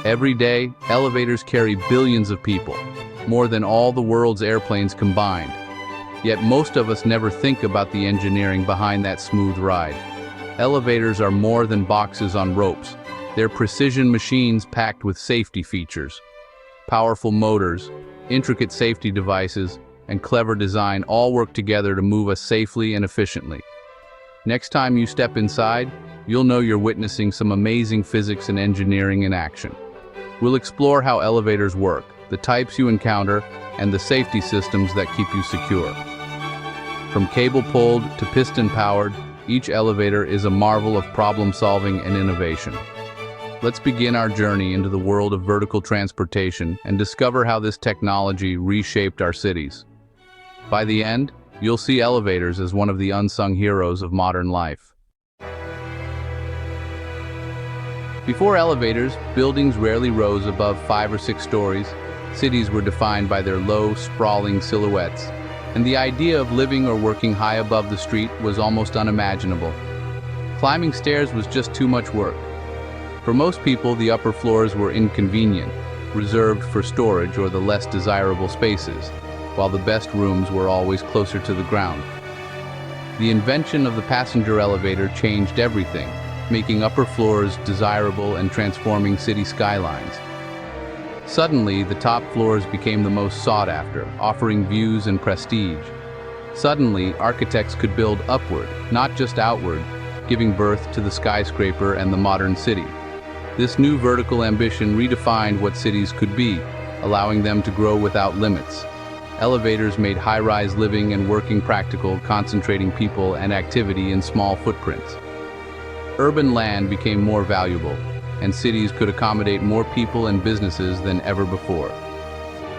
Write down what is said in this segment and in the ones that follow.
Every day, elevators carry billions of people, more than all the world's airplanes combined. Yet most of us never think about the engineering behind that smooth ride. Elevators are more than boxes on ropes. They're precision machines packed with safety features. Powerful motors, intricate safety devices, and clever design all work together to move us safely and efficiently. Next time you step inside, you'll know you're witnessing some amazing physics and engineering in action. We'll explore how elevators work, the types you encounter, and the safety systems that keep you secure. From cable-pulled to piston-powered, each elevator is a marvel of problem-solving and innovation. Let's begin our journey into the world of vertical transportation and discover how this technology reshaped our cities. By the end, you'll see elevators as one of the unsung heroes of modern life. Before elevators, buildings rarely rose above 5 or 6 stories. Cities were defined by their low, sprawling silhouettes, and the idea of living or working high above the street was almost unimaginable. Climbing stairs was just too much work. For most people, the upper floors were inconvenient, reserved for storage or the less desirable spaces, while the best rooms were always closer to the ground. The invention of the passenger elevator changed everything, making upper floors desirable and transforming city skylines. Suddenly, the top floors became the most sought after, offering views and prestige. Suddenly, architects could build upward, not just outward, giving birth to the skyscraper and the modern city. This new vertical ambition redefined what cities could be, allowing them to grow without limits. Elevators made high-rise living and working practical, concentrating people and activity in small footprints. Urban land became more valuable, and cities could accommodate more people and businesses than ever before.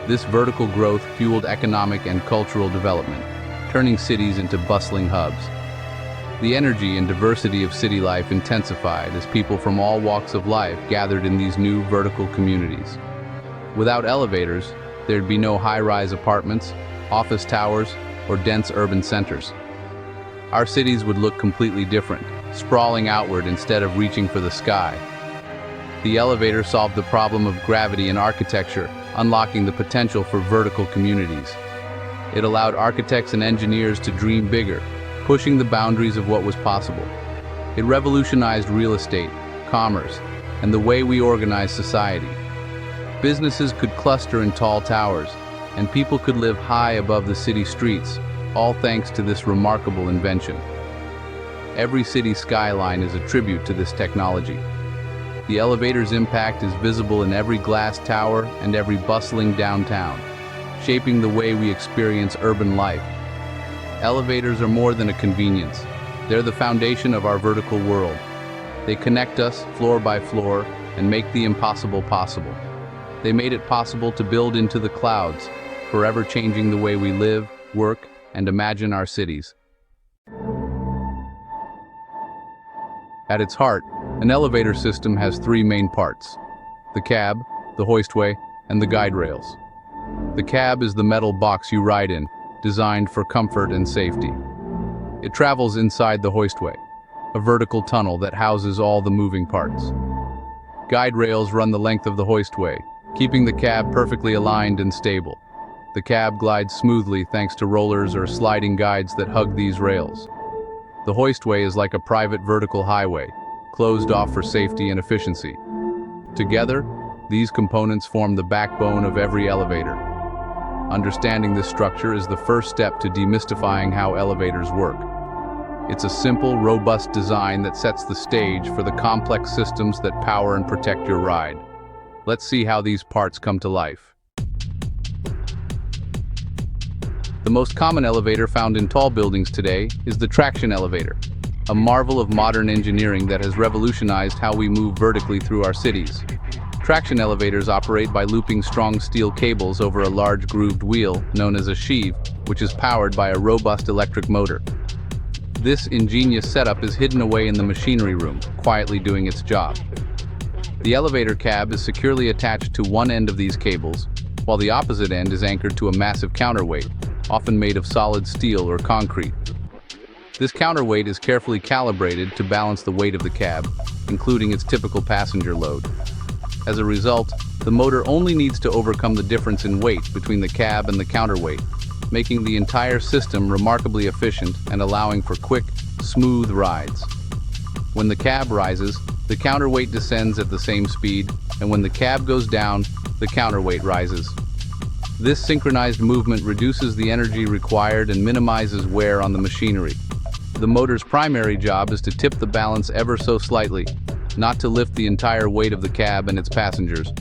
This vertical growth fueled economic and cultural development, turning cities into bustling hubs. The energy and diversity of city life intensified as people from all walks of life gathered in these new vertical communities. Without elevators, there'd be no high-rise apartments, office towers, or dense urban centers. Our cities would look completely different, sprawling outward instead of reaching for the sky. The elevator solved the problem of gravity in architecture, unlocking the potential for vertical communities. It allowed architects and engineers to dream bigger, pushing the boundaries of what was possible. It revolutionized real estate, commerce, and the way we organize society. Businesses could cluster in tall towers, and people could live high above the city streets, all thanks to this remarkable invention. Every city skyline is a tribute to this technology. The elevator's impact is visible in every glass tower and every bustling downtown, shaping the way we experience urban life. Elevators are more than a convenience. They're the foundation of our vertical world. They connect us floor by floor and make the impossible possible. They made it possible to build into the clouds, forever changing the way we live, work, and imagine our cities. At its heart, an elevator system has 3 main parts: the cab, the hoistway, and the guide rails. The cab is the metal box you ride in, designed for comfort and safety. It travels inside the hoistway, a vertical tunnel that houses all the moving parts. Guide rails run the length of the hoistway, keeping the cab perfectly aligned and stable. The cab glides smoothly thanks to rollers or sliding guides that hug these rails. The hoistway is like a private vertical highway, closed off for safety and efficiency. Together, these components form the backbone of every elevator. Understanding this structure is the first step to demystifying how elevators work. It's a simple, robust design that sets the stage for the complex systems that power and protect your ride. Let's see how these parts come to life. The most common elevator found in tall buildings today is the traction elevator, a marvel of modern engineering that has revolutionized how we move vertically through our cities. Traction elevators operate by looping strong steel cables over a large grooved wheel known as a sheave, which is powered by a robust electric motor. This ingenious setup is hidden away in the machinery room, quietly doing its job. The elevator cab is securely attached to one end of these cables, while the opposite end is anchored to a massive counterweight, often made of solid steel or concrete. This counterweight is carefully calibrated to balance the weight of the cab, including its typical passenger load. As a result, the motor only needs to overcome the difference in weight between the cab and the counterweight, making the entire system remarkably efficient and allowing for quick, smooth rides. When the cab rises, the counterweight descends at the same speed, and when the cab goes down, the counterweight rises. This synchronized movement reduces the energy required and minimizes wear on the machinery. The motor's primary job is to tip the balance ever so slightly, not to lift the entire weight of the cab and its passengers,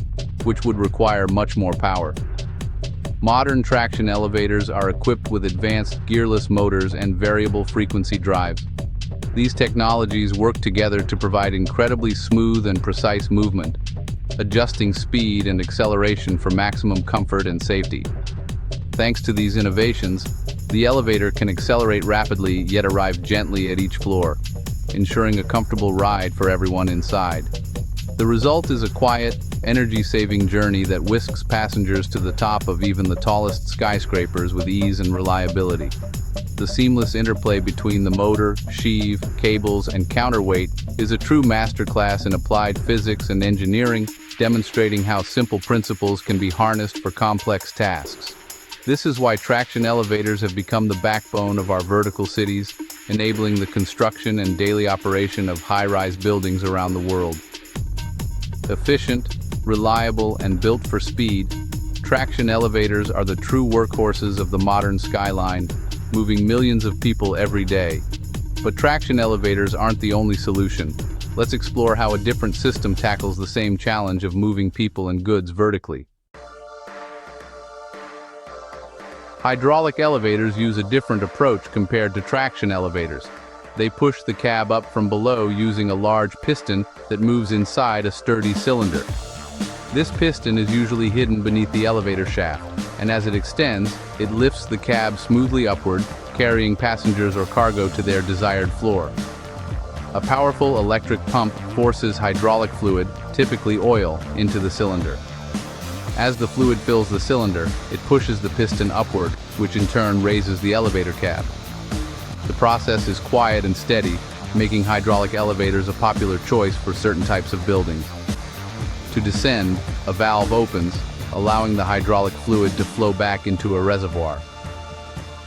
which would require much more power. Modern traction elevators are equipped with advanced gearless motors and variable frequency drives. These technologies work together to provide incredibly smooth and precise movement, adjusting speed and acceleration for maximum comfort and safety. Thanks to these innovations, the elevator can accelerate rapidly yet arrive gently at each floor, ensuring a comfortable ride for everyone inside. The result is a quiet, energy-saving journey that whisks passengers to the top of even the tallest skyscrapers with ease and reliability. The seamless interplay between the motor, sheave, cables, and counterweight is a true masterclass in applied physics and engineering, demonstrating how simple principles can be harnessed for complex tasks. This is why traction elevators have become the backbone of our vertical cities, enabling the construction and daily operation of high-rise buildings around the world. Efficient, reliable, and built for speed, traction elevators are the true workhorses of the modern skyline, moving millions of people every day. But traction elevators aren't the only solution. Let's explore how a different system tackles the same challenge of moving people and goods vertically. Hydraulic elevators use a different approach compared to traction elevators. They push the cab up from below using a large piston that moves inside a sturdy cylinder. This piston is usually hidden beneath the elevator shaft, and as it extends, it lifts the cab smoothly upward, carrying passengers or cargo to their desired floor. A powerful electric pump forces hydraulic fluid, typically oil, into the cylinder. As the fluid fills the cylinder, it pushes the piston upward, which in turn raises the elevator cab. The process is quiet and steady, making hydraulic elevators a popular choice for certain types of buildings. To descend, a valve opens, allowing the hydraulic fluid to flow back into a reservoir.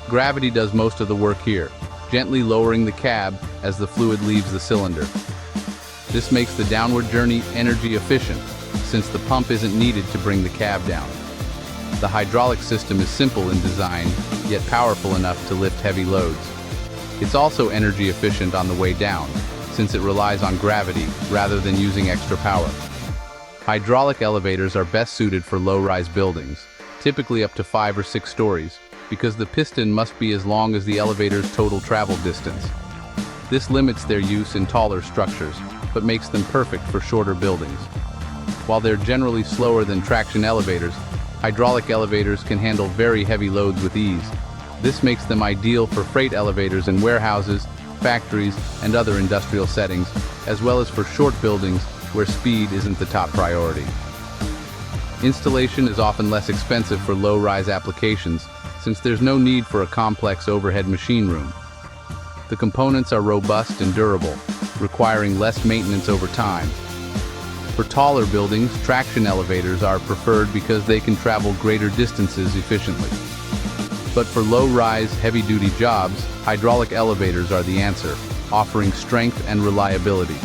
Gravity does most of the work here, gently lowering the cab as the fluid leaves the cylinder. This makes the downward journey energy efficient, since the pump isn't needed to bring the cab down. The hydraulic system is simple in design, yet powerful enough to lift heavy loads. It's also energy efficient on the way down, since it relies on gravity rather than using extra power. Hydraulic elevators are best suited for low-rise buildings, typically up to 5 or 6 stories, because the piston must be as long as the elevator's total travel distance. This limits their use in taller structures, but makes them perfect for shorter buildings. While they're generally slower than traction elevators, hydraulic elevators can handle very heavy loads with ease. This makes them ideal for freight elevators in warehouses, factories, and other industrial settings, as well as for short buildings where speed isn't the top priority. Installation is often less expensive for low-rise applications, since there's no need for a complex overhead machine room. The components are robust and durable, requiring less maintenance over time. For taller buildings, traction elevators are preferred because they can travel greater distances efficiently. But for low-rise, heavy-duty jobs, hydraulic elevators are the answer, offering strength and reliability.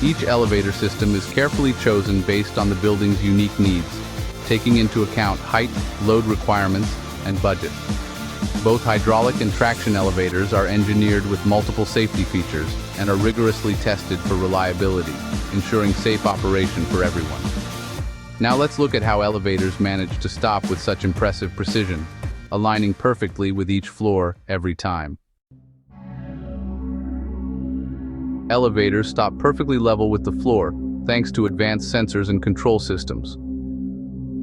Each elevator system is carefully chosen based on the building's unique needs, taking into account height, load requirements, and budget. Both hydraulic and traction elevators are engineered with multiple safety features and are rigorously tested for reliability, ensuring safe operation for everyone. Now let's look at how elevators manage to stop with such impressive precision, aligning perfectly with each floor every time. Elevators stop perfectly level with the floor, thanks to advanced sensors and control systems.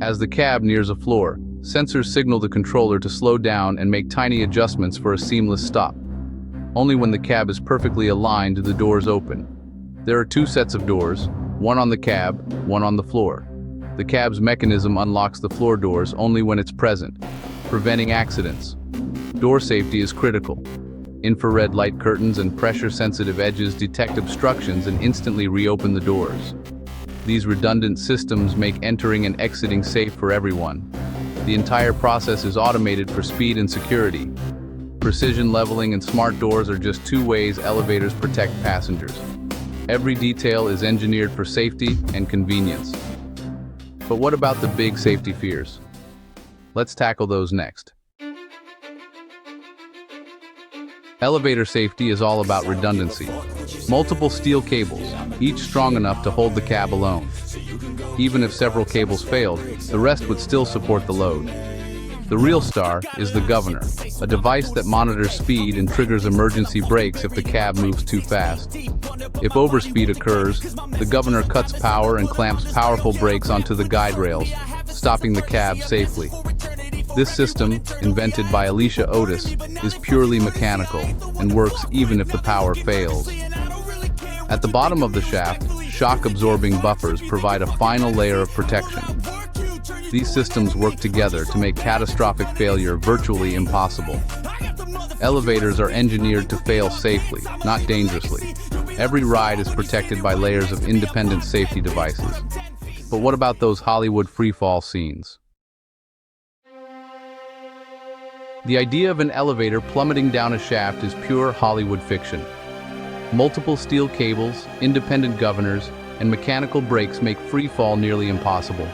As the cab nears a floor, sensors signal the controller to slow down and make tiny adjustments for a seamless stop. Only when the cab is perfectly aligned do the doors open. There are 2 sets of doors, one on the cab, one on the floor. The cab's mechanism unlocks the floor doors only when it's present, preventing accidents. Door safety is critical. Infrared light curtains and pressure-sensitive edges detect obstructions and instantly reopen the doors. These redundant systems make entering and exiting safe for everyone. The entire process is automated for speed and security. Precision leveling and smart doors are just two ways elevators protect passengers. Every detail is engineered for safety and convenience. But what about the big safety fears? Let's tackle those next. Elevator safety is all about redundancy. Multiple steel cables, each strong enough to hold the cab alone. Even if several cables failed, the rest would still support the load. The real star is the governor, a device that monitors speed and triggers emergency brakes if the cab moves too fast. If overspeed occurs, the governor cuts power and clamps powerful brakes onto the guide rails, stopping the cab safely. This system, invented by Alicia Otis, is purely mechanical and works even if the power fails. At the bottom of the shaft, shock-absorbing buffers provide a final layer of protection. These systems work together to make catastrophic failure virtually impossible. Elevators are engineered to fail safely, not dangerously. Every ride is protected by layers of independent safety devices. But what about those Hollywood freefall scenes? The idea of an elevator plummeting down a shaft is pure Hollywood fiction. Multiple steel cables, independent governors, and mechanical brakes make freefall nearly impossible.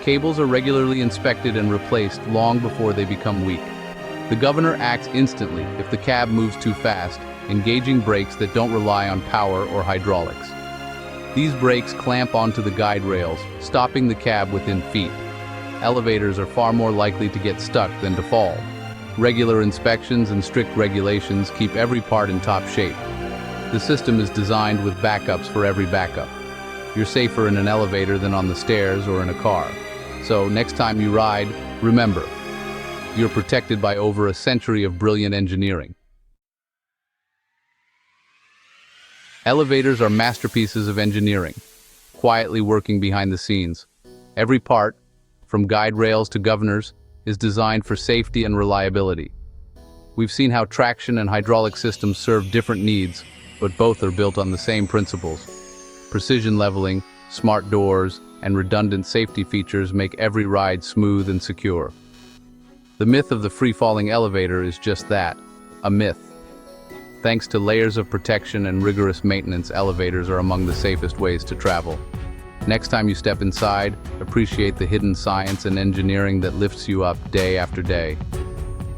Cables are regularly inspected and replaced long before they become weak. The governor acts instantly if the cab moves too fast, engaging brakes that don't rely on power or hydraulics. These brakes clamp onto the guide rails, stopping the cab within feet. Elevators are far more likely to get stuck than to fall. Regular inspections and strict regulations keep every part in top shape. The system is designed with backups for every backup. You're safer in an elevator than on the stairs or in a car. So next time you ride, remember, you're protected by over a century of brilliant engineering. Elevators are masterpieces of engineering, quietly working behind the scenes. Every part, from guide rails to governors, is designed for safety and reliability. We've seen how traction and hydraulic systems serve different needs, but both are built on the same principles. Precision leveling, smart doors, and redundant safety features make every ride smooth and secure. The myth of the free-falling elevator is just that, a myth. Thanks to layers of protection and rigorous maintenance, elevators are among the safest ways to travel. Next time you step inside, appreciate the hidden science and engineering that lifts you up day after day.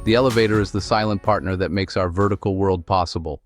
The elevator is the silent partner that makes our vertical world possible.